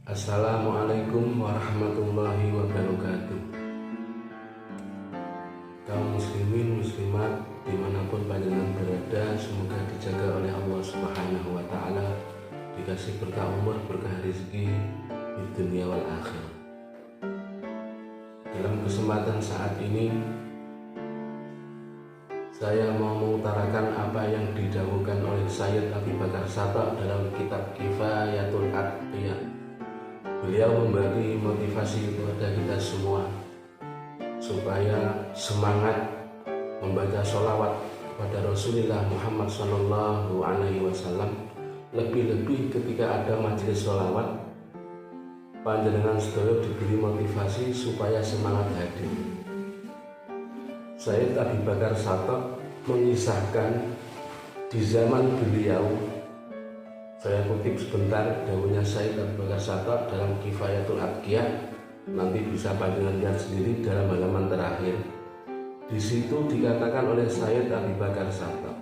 Assalamualaikum warahmatullahi wabarakatuh. Kaum muslimin muslimat dimanapun panjenengan berada, semoga dijaga oleh Allah Subhanahu wa Ta'ala, dikasih berkah umur, berkah rezeki di dunia wal akhir. Dalam kesempatan saat ini saya mau mengutarakan apa yang didahulukan oleh Sayyid Abi Bakar Shataq dalam kitab Kifayatul Atqiya. Beliau memberi motivasi kepada kita semua supaya semangat membaca sholawat kepada Rasulullah Muhammad SAW. Lebih-lebih ketika ada majelis sholawat, panjenengan sedaya diberi motivasi supaya semangat hadir. Sayyid Abi Bakar Shataq mengisahkan di zaman beliau, saya kutip sebentar dawuhnya Sayyid Abi Bakar Shataq dalam Kifayatul Atqiya, nanti bisa panjenengan lihat sendiri dalam halaman terakhir. Di situ dikatakan oleh Sayyid Abi Bakar Shataq,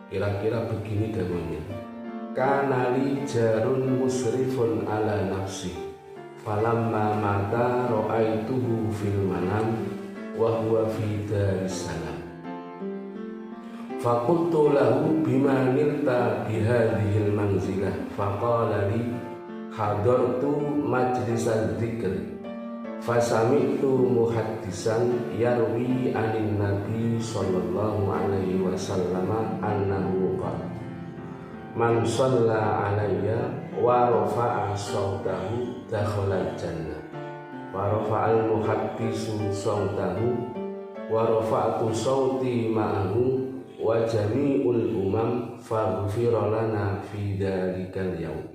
kira-kira begini dawuhnya: kanali jarun musrifun ala nafsi falamma mata ra'aituhu fil manam wa huwa fi darissalam faqultu lahu bima nilta bihadhil manzilah faqala li hadartu majlisal dzikri fasami'tu muhaddisan yarwi anin nabi sallallahu alaihi wasallam annahu qala man shalla alayya wa rafa'a sawtahu dakhala jannah wa rafa'al muhaddisu sawtahu wa rafa'tu sawti ma'ahu wa jami'ul umam faghfira lana fi dhalikal yaum.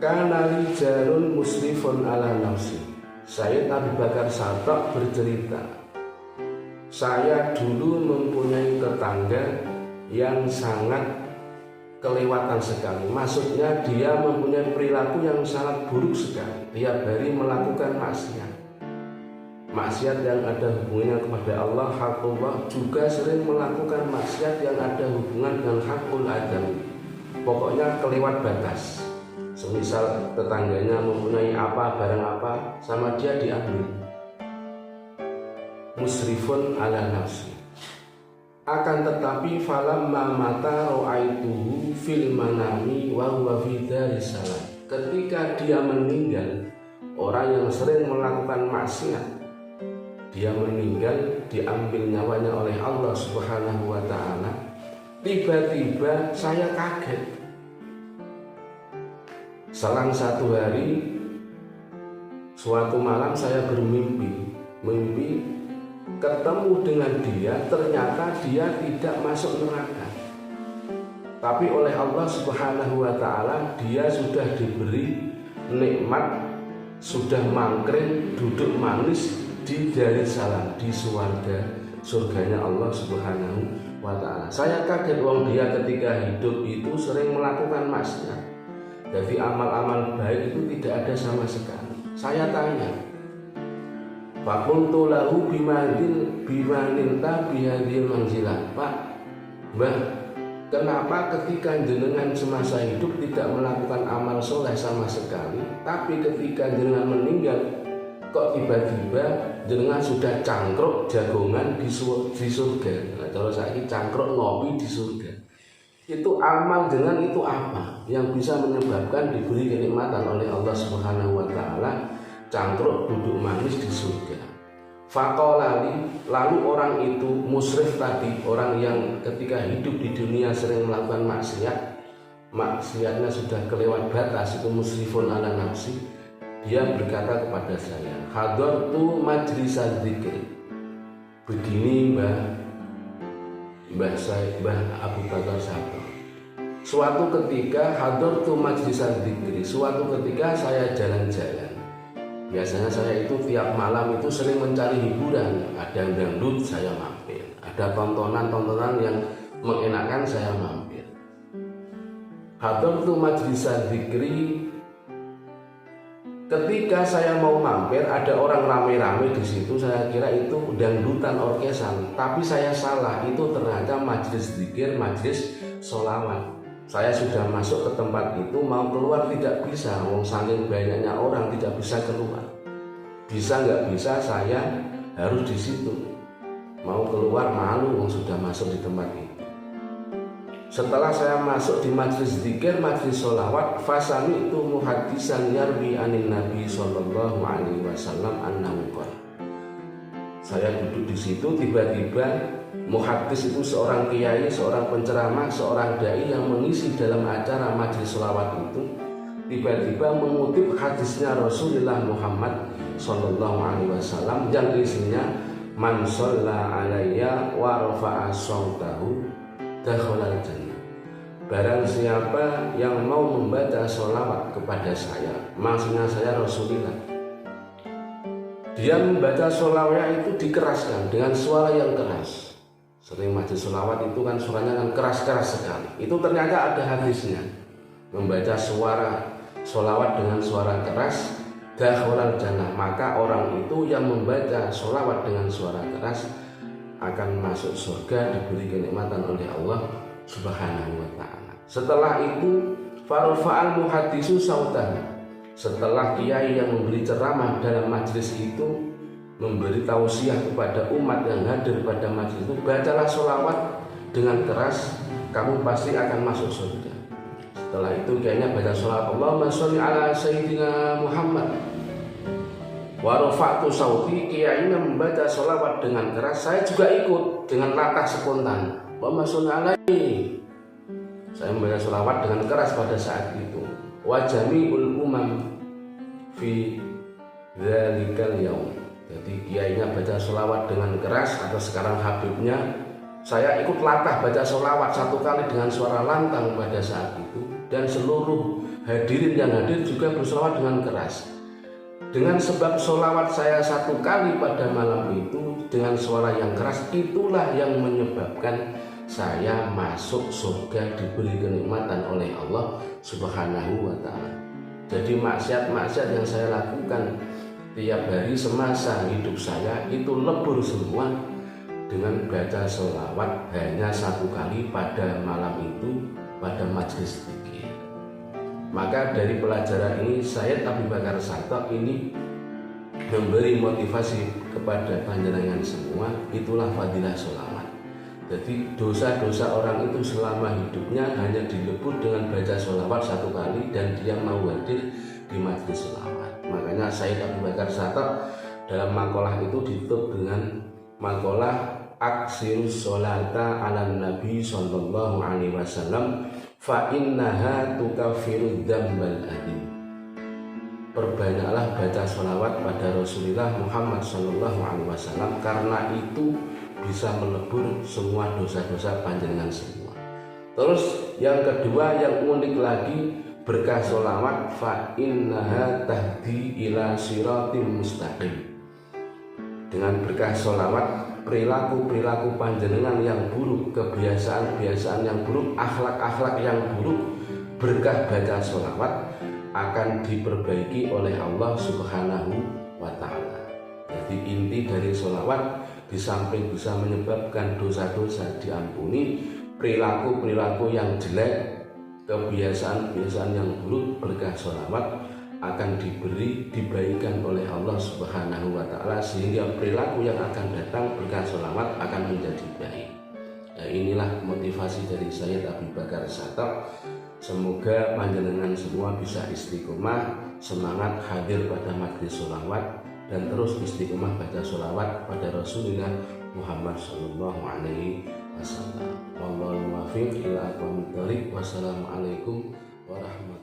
Kana rijalun musrifun ala nafsi. Sayyid Abi Bakar Shataq bercerita, saya dulu mempunyai tetangga yang sangat kelewatan sekali. Maksudnya dia mempunyai perilaku yang sangat buruk sekali. Tiap hari melakukan maksiat yang ada hubungannya kepada Allah, hakullah, juga sering melakukan maksiat yang ada hubungan dengan hakul adam. Pokoknya kelewat batas. Semisal tetangganya mempunyai apa, barang apa, sama dia diambil. Musrifun ala nafsi. Akan tetapi falamma mata ra'aituhu fil manami wa huwa fi darissalam. Ketika dia meninggal, orang yang sering melakukan maksiat, dia meninggal, diambil nyawanya oleh Allah Subhanahu wa Ta'ala. Tiba-tiba saya kaget. Selang satu hari, suatu malam saya bermimpi ketemu dengan dia. Ternyata dia tidak masuk neraka, tapi oleh Allah Subhanahu wa Ta'ala dia sudah diberi nikmat, sudah mangkring, duduk manis di Darissalam, di surganya Allah Subhanahu wa Ta'ala. Saya kaget, wong dia ketika hidup itu sering melakukan maksiat, jadi amal-amal baik itu tidak ada sama sekali. Saya tanya, faqultu lahu bimanilta bihadhil manzilah. Pak, Mbah, kenapa ketika jenengan semasa hidup tidak melakukan amal soleh sama sekali, tapi ketika jenengan meninggal kok tiba-tiba jenengan sudah cangkruk jagongan di surga? Nah, kalau saya cangkruk ngopi di surga. Itu amal jenengan itu apa yang bisa menyebabkan diberi kenikmatan oleh Allah Subhanahu wa Ta'ala, cangkruk duduk manis di surga? Faqolali, lalu orang itu musrif tadi, orang yang ketika hidup di dunia sering melakukan maksiatnya sudah kelewat batas, itu musrifun ala nafsi. Dia berkata kepada saya, hadartu majlisal dzikri. Begini Mbah Abu Bakar Shataq, suatu ketika hadartu majlisal dzikri, suatu ketika saya jalan-jalan. Biasanya saya itu tiap malam itu sering mencari hiburan. Ada dangdut saya mampir, ada tontonan-tontonan yang mengenakan saya mampir. Hadartu majlisal dzikri, ketika saya mau mampir ada orang rame-rame di situ. Saya kira itu dangdutan orkesan, tapi saya salah. Itu ternyata majelis dzikir, majelis sholawat. Saya sudah masuk ke tempat itu, mau keluar tidak bisa, wong saking banyaknya orang tidak bisa keluar. Bisa nggak bisa, saya harus di situ. Mau keluar malu, wong sudah masuk di tempat itu. Setelah saya masuk di majlis zikir, majlis sholawat, fasami itu muhaddisan yarwi anin Nabi sallallahu alaihi wasallam annahu qala. Saya duduk di situ, tiba-tiba muhaddis itu seorang kiai, seorang penceramah, seorang dai yang mengisi dalam acara majlis sholawat itu tiba-tiba mengutip hadisnya Rasulullah Muhammad sallallahu alaihi wasallam yang isinya man shalla alayya wa rafa'a sautahu dakhalal jannah. Barang siapa yang mau membaca sholawat kepada saya, maksudnya saya Rasulullah, dia membaca sholawatnya itu dikeraskan dengan suara yang keras. Sering majlis sholawat itu kan suaranya kan keras-keras sekali. Itu ternyata ada hadisnya. Membaca suara sholawat dengan suara keras, dakhalal jannah, maka orang itu yang membaca sholawat dengan suara keras akan masuk surga, diberi kenikmatan oleh Allah Subhanahu wa ta'ala. Setelah itu farfa'al muhaddisu sautan. Setelah kiai yang memberi ceramah dalam majlis itu memberi tausiah kepada umat yang hadir pada majlis itu, bacalah sholawat dengan keras, kamu pasti akan masuk surga. Setelah itu kiainya baca sholawat, Allahumma sholli ala sayyidina Muhammad. Wa rafa'tu sauti, kiainya membaca sholawat dengan keras, saya juga ikut dengan latah spontan, Allahumma sholli alaihi. Saya membaca sholawat dengan keras pada saat itu. Wa jami'ul umam fi dzalikal yaum. Jadi kiainya baca sholawat dengan keras, atau sekarang habibnya, saya ikut latah baca sholawat satu kali dengan suara lantang pada saat itu, dan seluruh hadirin yang hadir juga bersolawat dengan keras. Dengan sebab sholawat saya satu kali pada malam itu dengan suara yang keras, itulah yang menyebabkan saya masuk surga, diberi kenikmatan oleh Allah Subhanahu wa ta'ala. Jadi maksiat-maksiat yang saya lakukan tiap hari semasa hidup saya itu lebur semua dengan baca sholawat hanya satu kali pada malam itu, pada majlis zikir. Maka dari pelajaran ini Syed Abu Bakar Shatto ini memberi motivasi kepada panjenengan semua, itulah fadilah sholawat. Jadi dosa-dosa orang itu selama hidupnya hanya dilebur dengan baca sholawat satu kali dan dia mau hadir di majlis sholawat. Makanya Syed Abu Bakar Shatto dalam makalah itu ditutup dengan makalah aksirus sholata ala nabi sallallahu alaihi wasallam fa innaha tukaffiru dzambal adzim. Perbanyaklah baca sholawat pada Rasulullah Muhammad sallallahu alaihi wasallam, karena itu bisa melebur semua dosa-dosa panjenengan semua. Terus yang kedua yang unik lagi, berkah sholawat fa innaha tahdi ila siratim mustaqim. Dengan berkah sholawat, perilaku-perilaku panjenengan yang buruk, kebiasaan-kebiasaan yang buruk, akhlak-akhlak yang buruk, berkah baca sholawat akan diperbaiki oleh Allah Subhanahu wa ta'ala. Jadi inti dari sholawat, di samping bisa menyebabkan dosa-dosa diampuni, perilaku-perilaku yang jelek, kebiasaan-kebiasaan yang buruk, berkah sholawat akan diberikan oleh Allah Subhanahu wa ta'ala, sehingga perilaku yang akan datang berkah sholawat akan menjadi baik. Nah, inilah motivasi dari Syed Abu Bakar Shatto. Semoga panjenengan semua bisa istiqomah, semangat hadir pada majlis sholawat, dan terus istiqomah baca sholawat pada Rasulullah Muhammad sallallahu alaihi wasallam. Wallahul muwaffiq ila aqwamit thoriq. Wassalamualaikum warahmatullahi wabarakatuh.